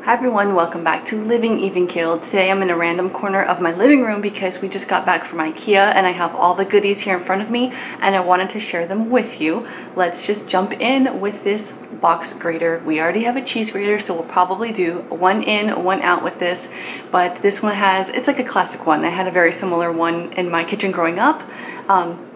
Hi everyone, welcome back to Living Even Keeled. Today I'm in a random corner of my living room because we just got back from Ikea and I have all the goodies here in front of me and I wanted to share them with you. Let's just jump in with this box grater. We already have a cheese grater, so we'll probably do one in, one out with this, but this one it's like a classic one. I had a very similar one in my kitchen growing up.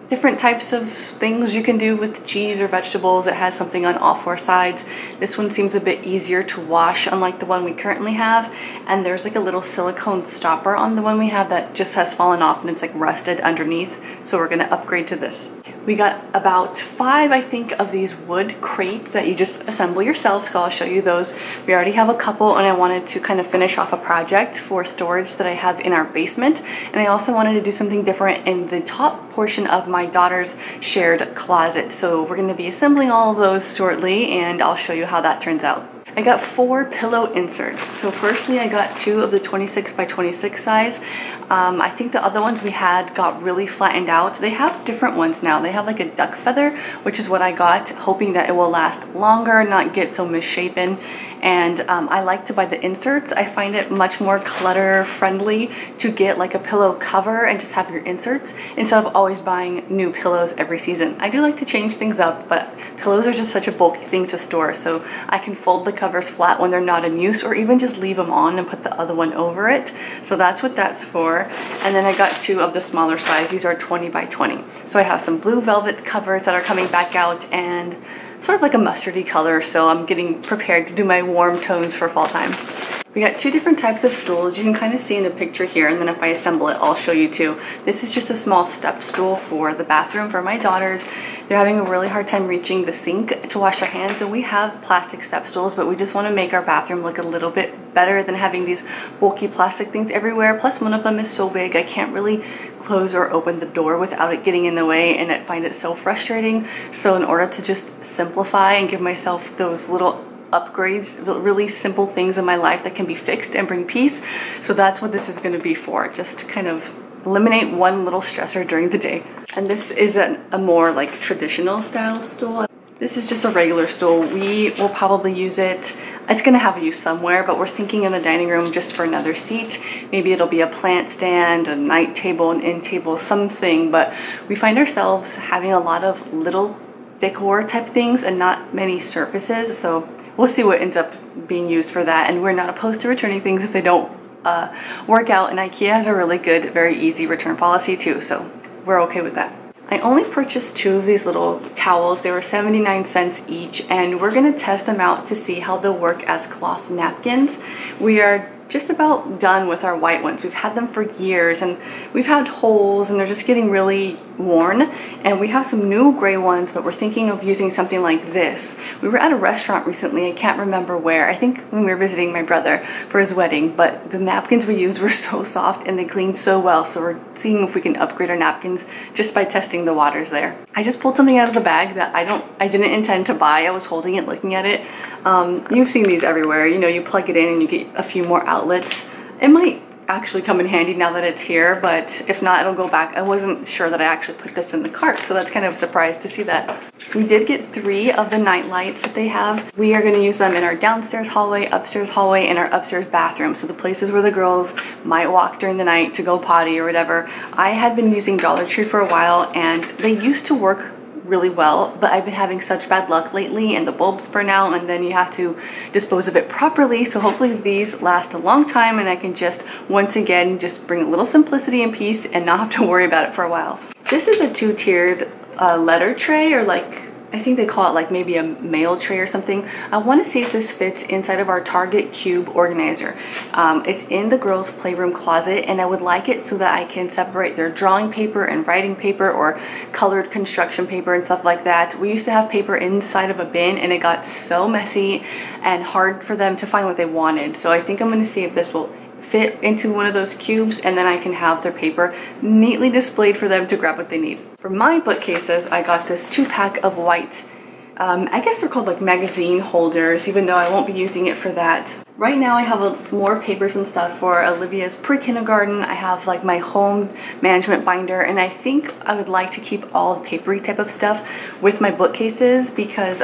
Different types of things you can do with cheese or vegetables. It has something on all four sides. This one seems a bit easier to wash, unlike the one we currently have. And there's like a little silicone stopper on the one we have that just has fallen off and it's like rusted underneath. So we're gonna upgrade to this. We got about 5, I think, of these wood crates that you just assemble yourself, so I'll show you those. We already have a couple and I wanted to kind of finish off a project for storage that I have in our basement. And I also wanted to do something different in the top portion of my daughter's shared closet. So we're gonna be assembling all of those shortly and I'll show you how that turns out. I got 4 pillow inserts. So firstly, I got 2 of the 26 by 26 size. I think the other ones we had got really flattened out. They have different ones now. They have like a duck feather, which is what I got, hoping that it will last longer, not get so misshapen. And I like to buy the inserts. I find it much more clutter friendly to get like a pillow cover and just have your inserts instead of always buying new pillows every season. I do like to change things up, but pillows are just such a bulky thing to store, so I can fold the covers flat when they're not in use or even just leave them on and put the other one over it. So that's what that's for. And then I got 2 of the smaller size. These are 20 by 20. So I have some blue velvet covers that are coming back out and sort of like a mustardy color, so I'm getting prepared to do my warm tones for fall time. We got 2 different types of stools. You can kind of see in the picture here, and then if I assemble it, I'll show you too. This is just a small step stool for the bathroom for my daughters. They're having a really hard time reaching the sink to wash their hands, and we have plastic step stools, but we just want to make our bathroom look a little bit better than having these bulky plastic things everywhere. Plus, one of them is so big, I can't really close or open the door without it getting in the way, and I find it so frustrating. So in order to just simplify and give myself those little upgrades, really simple things in my life that can be fixed and bring peace. So that's what this is going to be for, just to kind of eliminate one little stressor during the day. And this is a more like traditional style stool. This is just a regular stool. We will probably use it. It's going to have a use somewhere, but we're thinking in the dining room just for another seat. Maybe it'll be a plant stand, a night table, an end table, something. But we find ourselves having a lot of little decor type things and not many surfaces. So we'll see what ends up being used for that. And we're not opposed to returning things if they don't work out. And Ikea has a really good, very easy return policy too. So we're okay with that. I only purchased 2 of these little towels. They were 79 cents each, and we're gonna test them out to see how they'll work as cloth napkins. We are just about done with our white ones. We've had them for years and we've had holes and they're just getting really worn. And we have some new gray ones, but we're thinking of using something like this. We were at a restaurant recently, I can't remember where. I think when we were visiting my brother for his wedding, but the napkins we used were so soft and they cleaned so well. So we're seeing if we can upgrade our napkins just by testing the waters there. I just pulled something out of the bag that I didn't intend to buy. I was holding it, looking at it. You've seen these everywhere. You know, you plug it in and you get a few more outlets. It might actually come in handy now that it's here, but if not, it'll go back. I wasn't sure that I actually put this in the cart, so that's kind of a surprise to see that. We did get 3 of the night lights that they have. We are going to use them in our downstairs hallway, upstairs hallway, and our upstairs bathroom. So the places where the girls might walk during the night to go potty or whatever. I had been using Dollar Tree for a while and they used to work really well, but I've been having such bad luck lately and the bulbs burn out and then you have to dispose of it properly. So hopefully these last a long time and I can just once again just bring a little simplicity and peace and not have to worry about it for a while. This is a 2-tiered letter tray, or like I think they call it like maybe a mail tray or something. I want to see if this fits inside of our Target cube organizer. It's in the girls' playroom closet and I would like it so that I can separate their drawing paper and writing paper or colored construction paper and stuff like that. We used to have paper inside of a bin and it got so messy and hard for them to find what they wanted. So I think I'm going to see if this will fit into one of those cubes and then I can have their paper neatly displayed for them to grab what they need. For my bookcases, I got this 2-pack of white, I guess they're called like magazine holders, even though I won't be using it for that. Right now I have more papers and stuff for Olivia's pre-kindergarten. I have like my home management binder, and I think I would like to keep all the papery type of stuff with my bookcases because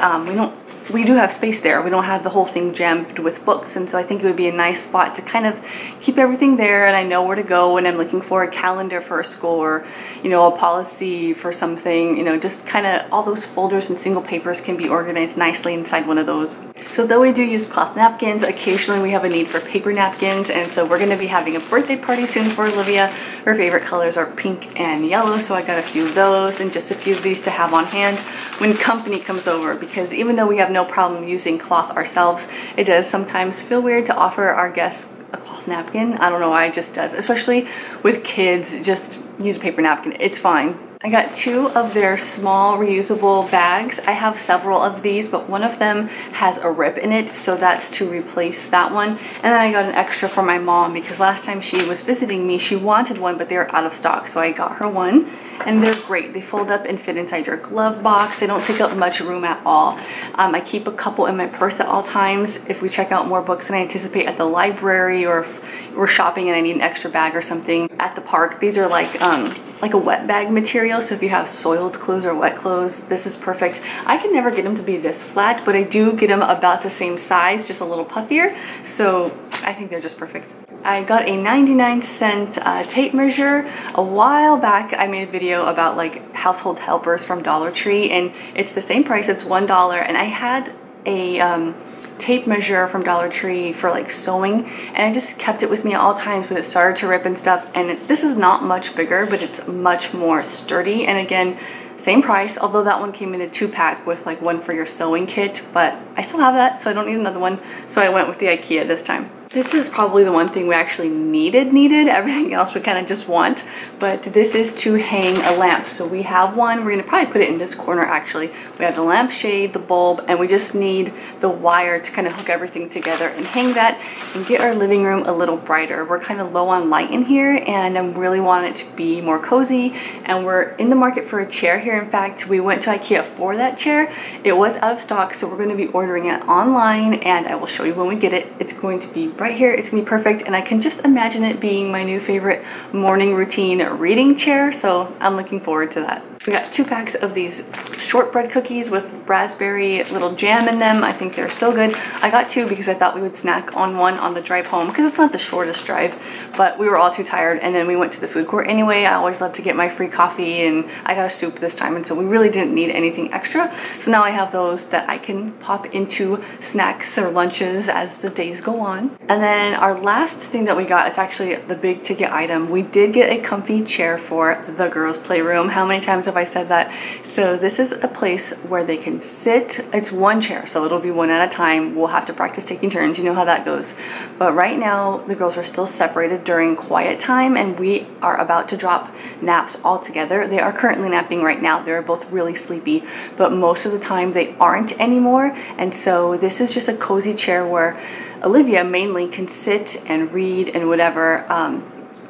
we do have space there. We don't have the whole thing jammed with books, and so I think it would be a nice spot to kind of keep everything there, and I know where to go when I'm looking for a calendar for a school or, you know, a policy for something, you know, just kind of all those folders and single papers can be organized nicely inside one of those. So though we do use cloth napkins, occasionally we have a need for paper napkins, and so we're going to be having a birthday party soon for Olivia. Her favorite colors are pink and yellow, so I got a few of those and just a few of these to have on hand when company comes over, because even though we have no problem using cloth ourselves, it does sometimes feel weird to offer our guests a cloth napkin. I don't know why, it just does. Especially with kids, just use a paper napkin. It's fine. I got 2 of their small reusable bags. I have several of these, but one of them has a rip in it, so that's to replace that one. And then I got an extra for my mom because last time she was visiting me, she wanted one, but they were out of stock, so I got her one. And they're great. They fold up and fit inside your glove box. They don't take up much room at all. I keep a couple in my purse at all times if we check out more books than I anticipate at the library, or if we're shopping and I need an extra bag or something at the park. These are like a wet bag material, so if you have soiled clothes or wet clothes, this is perfect. I can never get them to be this flat, but I do get them about the same size, just a little puffier, so I think they're just perfect. I got a 99-cent tape measure. A while back I made a video about like household helpers from Dollar Tree, and it's the same price, it's $1, and I had a tape measure from Dollar Tree for like sewing, and I just kept it with me at all times, but it started to rip and stuff, and this is not much bigger, but it's much more sturdy, and again, same price, although that one came in a 2-pack with like one for your sewing kit, but I still have that, so I don't need another one, so I went with the Ikea this time. This is probably the one thing we actually needed. Everything else we kind of just want, but this is to hang a lamp. So we have one, we're gonna probably put it in this corner actually. We have the lampshade, the bulb, and we just need the wire to kind of hook everything together and hang that and get our living room a little brighter. We're kind of low on light in here, and I really want it to be more cozy, and we're in the market for a chair here. In fact, we went to Ikea for that chair. It was out of stock, so we're gonna be ordering it online, and I will show you when we get it. It's going to be right here. It's gonna be perfect, and I can just imagine it being my new favorite morning routine reading chair, so I'm looking forward to that. We got 2 packs of these shortbread cookies with raspberry little jam in them. I think they're so good. I got 2 because I thought we would snack on one on the drive home, because it's not the shortest drive, but we were all too tired, and then we went to the food court anyway. I always love to get my free coffee, and I got a soup this time, and so we really didn't need anything extra. So now I have those that I can pop into snacks or lunches as the days go on. And then our last thing that we got is actually the big ticket item. We did get a comfy chair for the girls' playroom. How many times have I said that? So this is a place where they can sit. It's one chair, so it'll be one at a time. We'll have to practice taking turns. You know how that goes. But right now, the girls are still separated during quiet time, and we are about to drop naps all together. They are currently napping right now. They're both really sleepy, but most of the time they aren't anymore. And so this is just a cozy chair where Olivia mainly can sit and read and whatever.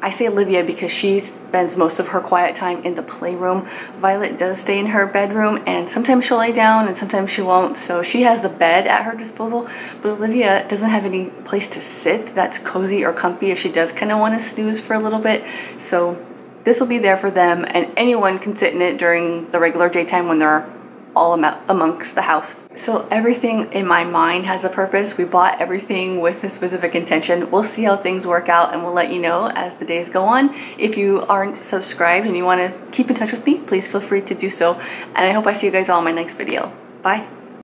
I say Olivia because she spends most of her quiet time in the playroom. Violet does stay in her bedroom, and sometimes she'll lay down and sometimes she won't, so she has the bed at her disposal, but Olivia doesn't have any place to sit that's cozy or comfy if she does kind of want to snooze for a little bit. So this will be there for them, and anyone can sit in it during the regular daytime when they're all amongst the house. So everything in my mind has a purpose. We bought everything with a specific intention. We'll see how things work out, and we'll let you know as the days go on. If you aren't subscribed and you want to keep in touch with me, please feel free to do so. And I hope I see you guys all in my next video. Bye.